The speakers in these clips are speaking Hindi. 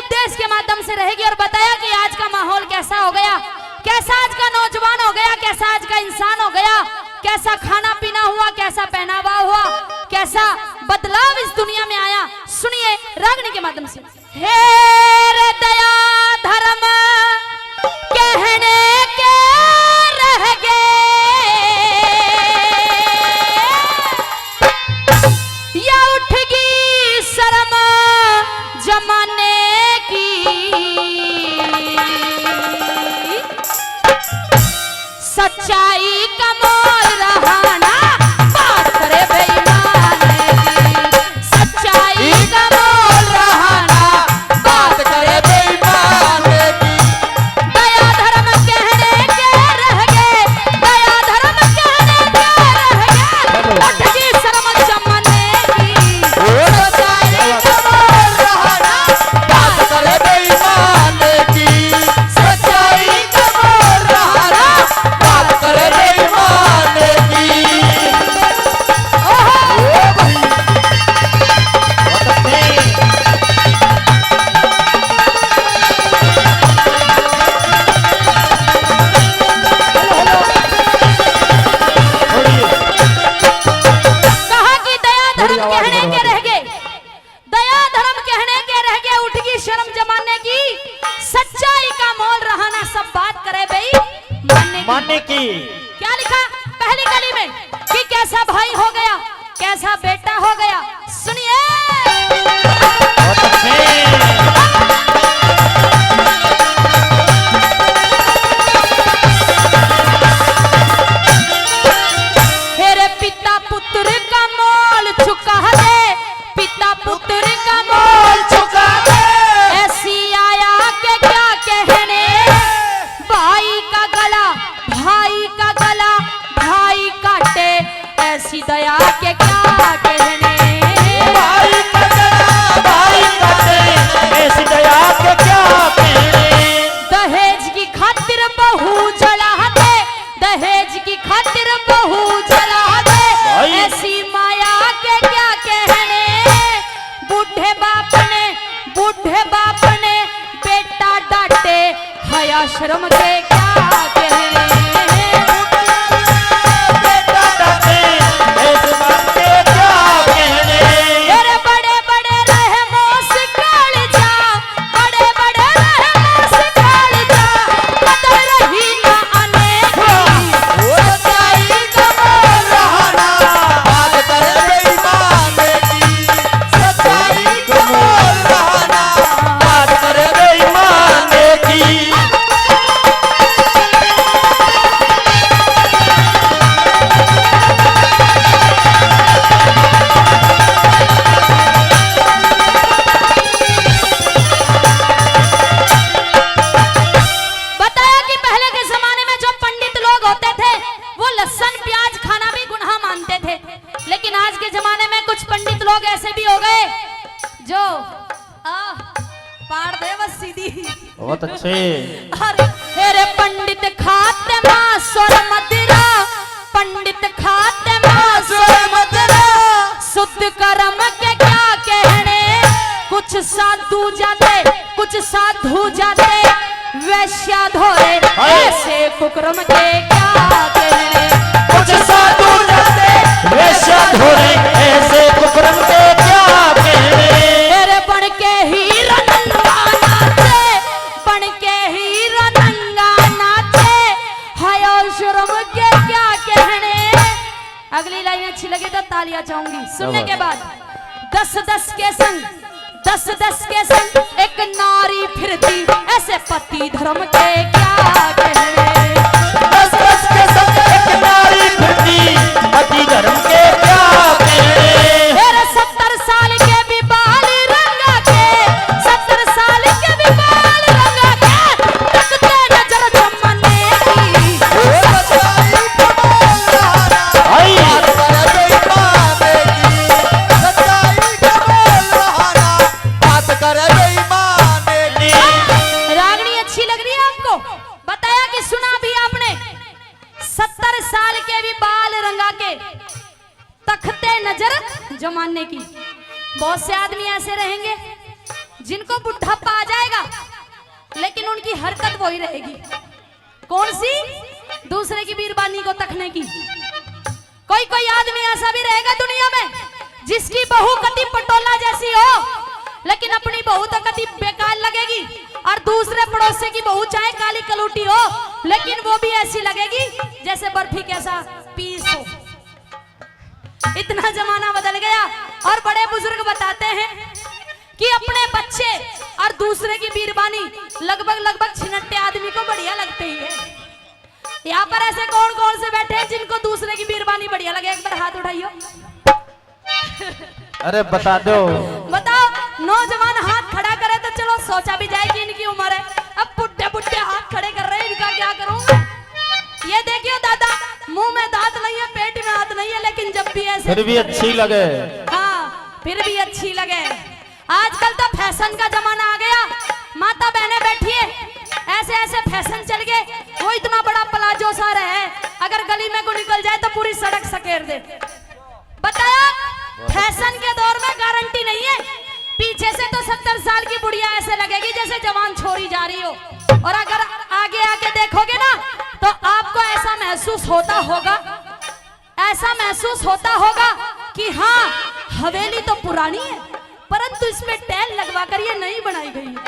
उपदेश के माध्यम से रहेगी और बताया कि आज का माहौल कैसा हो गया, कैसा आज का नौजवान हो गया, कैसा आज का इंसान हो गया, कैसा खाना पीना हुआ, कैसा पहनावा हुआ, कैसा बदलाव इस दुनिया में आया। सुनिए रागनी के माध्यम से। हे रे दया धर्म कहने के रह गए, या उठगी शर्म जमाने की, सच्चाई का मोल रहा ना बात करे बेईमान की, सच्चाई का मोल रहा ना बात करे बेईमान की। दया धर्म कहने के रह गए, दया धर्म कहने के रह गए, उठगी शर्म जमाने की, सच्चाई का मोल रहा ना बात करे बेईमान की, सच्चाई का मोल रहा ना बात करे बेईमान की। कहा कि दया धर्म कहने के रह गए, दया धर्म कहने के रह गए, उठगी शर्म जमाने की, सच्चाई का मोल रहा ना सब बात करे बेईमान मानने की। क्या लिखा पहली कली में कि कैसा भाई हो गया, कैसा बेटा हो गया। सुनिए बहुत अच्छे। मेरे पिता पुत्र का मोल चुका दे, पिता पुत्र का मोल चुका दे, ऐसी आया के क्या कहने, भाई का गला भाई का गला भाई काटे, ऐसी दया के क्या कहने, भाई का गला भाई काटे, ऐसी दया के क्या कहने। दहेज की खातिर बहू जला दे, दहेज की खातिर बहू जला दे, भाई। ऐसी माया के क्या कहने, बूढ़े बाप ने बेटा डांटे, हया शर्म के क्या कहने, बेटा डांटे, ऐसी बात के क्या कहने। तेरे बड़े बड़े रहमों से कालजा, बड़े बड़े रहमों से कालजा, बदल रही ना आने की, सच्चाई का मोल रहा ना बात करे बेईमान की, सच्चाई का मोल रहा ना। बात करे बेईमान की। बताया कि पहले के जमाने में जो पंडित लोग होते थे वो लहसुन प्याज खाना भी गुनाह मानते थे, लेकिन आज के जमाने में कुछ पंडित लोग ऐसे भी हो गए जो पाड़ दे बस सीधी। बहुत अच्छे। अरे पंडित खाते मांस और मदिरा, पंडित खाते मांस और मदिरा, शुद्ध कर्म के क्या कहने, कुछ साधु जाते वैश्या धोरे, ऐसे कुकर्म के क्या कहने, कुछ साधु जाते वैश्या धोरे, ऐसे कुकर्म के क्या कहने। तेरे बन के हीरा नंगा नाचे, बन के हीरा नंगा नाचे, हया शर्म के क्या कहने। अगली लाइन अच्छी लगे तो तालियां चाहूंगी सुनने के बाद। 10-10 के संग, 10-10 के संग एक नारी फिरती, ऐसे पति धर्म के क्या कहने, 10-10 के संग एक नारी फिरती, पति धर्म के क्या कहने। तेरे 70 साल के भी बाल रंगा के, 70 साल के भी बाल रंगा के, तकते नजर जमाने की, सच्चाई का मोल रहा ना आई। बात करे बेईमान की, सच्चाई का मोल रहा ना बात करे बेईमान की। रागनी अच्छी लग रही है आपको? बताया कि सुना भी आपने, 70 साल के भी बाल रंगा के, तखते नजर जमाने की। बहुत से आदमी ऐसे रहेंगे जिनको बुढ़ापा आ जाएगा लेकिन उनकी हरकत वही रहेगी। कौन सी? दूसरे की बीरबानी को तकने की। कोई कोई आदमी ऐसा भी रहेगा दुनिया में जिसकी बहू कति पटोला जैसी हो लेकिन अपनी बहू तो कति बेकार लगेगी, और दूसरे पड़ोसी की बहू चाहे काली कलूटी हो लेकिन वो भी ऐसी लगेगी जैसे बर्फी कैसा पीस हो। इतना जमाना बदल गया। और बड़े बुजुर्ग बताते हैं कि अपने बच्चे और दूसरे की बीरबानी लगभग छिनट्टे आदमी को बढ़िया लगते ही है। यहाँ पर ऐसे कौन कौन से बैठे हैं जिनको दूसरे की बीरबानी बढ़िया लगे? एक बार हाथ उठाइयो। अरे बता दो। बताओ, नौजवान हाथ खड़ा करे तो चलो सोचा भी जाए कि इनकी उम्र है। अब बुढ़े बुढ़े हाथ खड़े कर रहे हैं, इनका क्या करूंगा? ये देखियो दादा, मुंह में दांत नहीं है, पेट में हाथ नहीं है, लेकिन जब भी ऐसे फिर भी अच्छी लगे। हाँ, फिर भी अच्छी लगे। आजकल तो फैशन का जमाना आ गया। माता बहने बैठिए, ऐसे ऐसे फैशन चल गए। वो इतना बड़ा प्लाजो सा रहे, अगर गली में को निकल जाए तो पूरी सड़क सकेर दे। बताया, फैशन के दौर में गारंटी नहीं है। पीछे से तो 70 साल की बुढ़िया ऐसे लगेगी जैसे जवान छोरी जा रही हो, और अगर आगे आके देखोगे ना तो आपको ऐसा महसूस होता होगा कि हाँ, हवेली तो पुरानी है परंतु इसमें टैल लगवा कर ये नई बनाई गई है।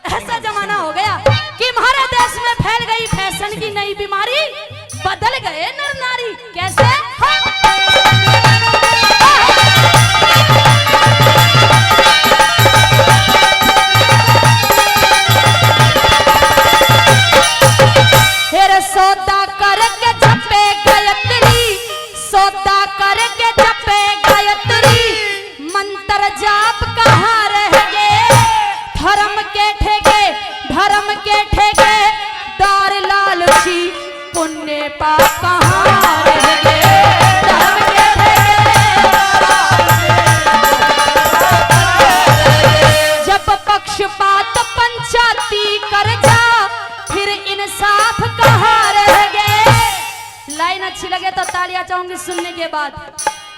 ऐसा जमाना हो गया कि हमारे देश में फैल गई फैशन की नई बीमारी, बदल गए नर नारी। कैसे? सौदा करके जपे गायत्री, सौदा करके जपे गायत्री, मंत्र जाप कहाँ रह गए? धर्म के ठेके दार लालची, पुण्य पाप कहाँ रह गए? धर्म के ठेके जब पक्षपात पंचायती कर जा, फिर इंसाफ कहाँ रह गए? लाइन अच्छी लगे तो तालियां चाहूंगी सुनने के बाद।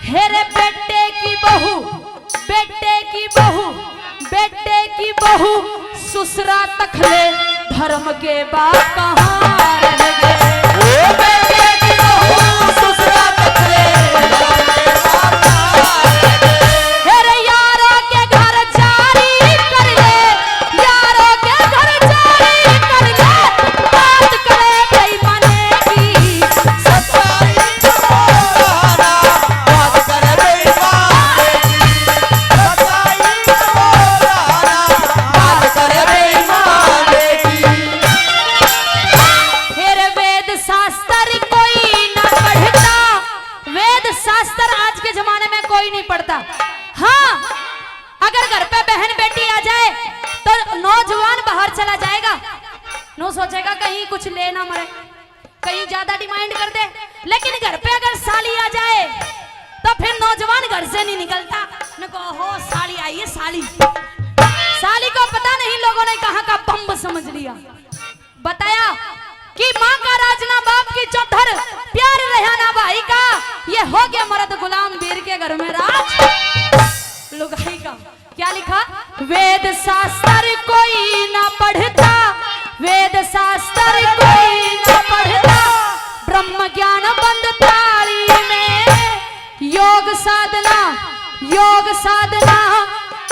हेरे बेटे की बहू, बेटे की बहू, बेटे की बहू, ससुरा तखले, धर्म के बाप कहाँ रह गए? ओ बेटे की बहू, ससुरा तखले, धर्म के बाप कहाँ रह गए? हेरे यारों के घर जारी कर ले, यारों के घर जारी कर ले, बात करे बेईमाने की, सच्चाई बोलना, बात करे बेईमाने की, सच्चाई बोलना, बात करे बेईमाने की। फिर वेद शास्त्र कोई ना पढ़ता, वेद शास्त्र आज के जमाने में कोई नहीं पढ़ता। हाँ, अगर घर पे बहन बेटी आ जाए तो नौजवान बाहर चला जाएगा, नो सोचेगा कहीं कुछ ले ना मरे, कहीं ज्यादा डिमांड कर दे। लेकिन घर पे अगर साली आ जाए तो फिर नौजवान घर से नहीं निकलता। न को हो साली आई है, साली साली को पता नहीं लोगों ने कहां का बम्ब समझ लिया। बताया कि माँ का राज ना बाप की चौधर, प्यार रहा ना भाई का, ये हो गया मर्द गुलाम वीर के घर में राज। लुगाई का क्या लिखा? वेद शास्त्र कोई ना पढ़ता, वेद शास्त्र कोई ना पढ़ता, ब्रह्म ज्ञान बंद ताली में, योग साधना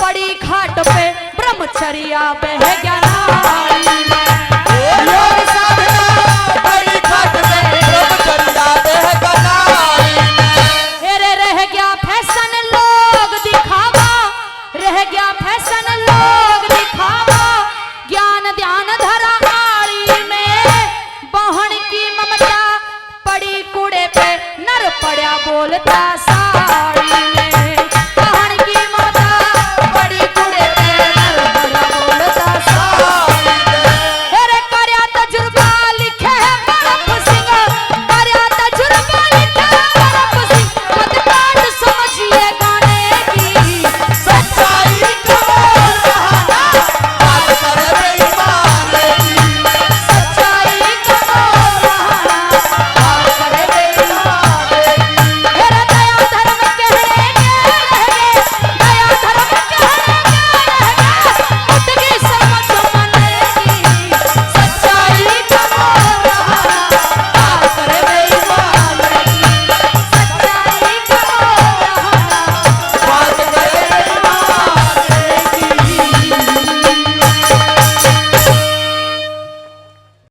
पड़ी घाट पे, ब्रह्मचर्या बह गया नाली।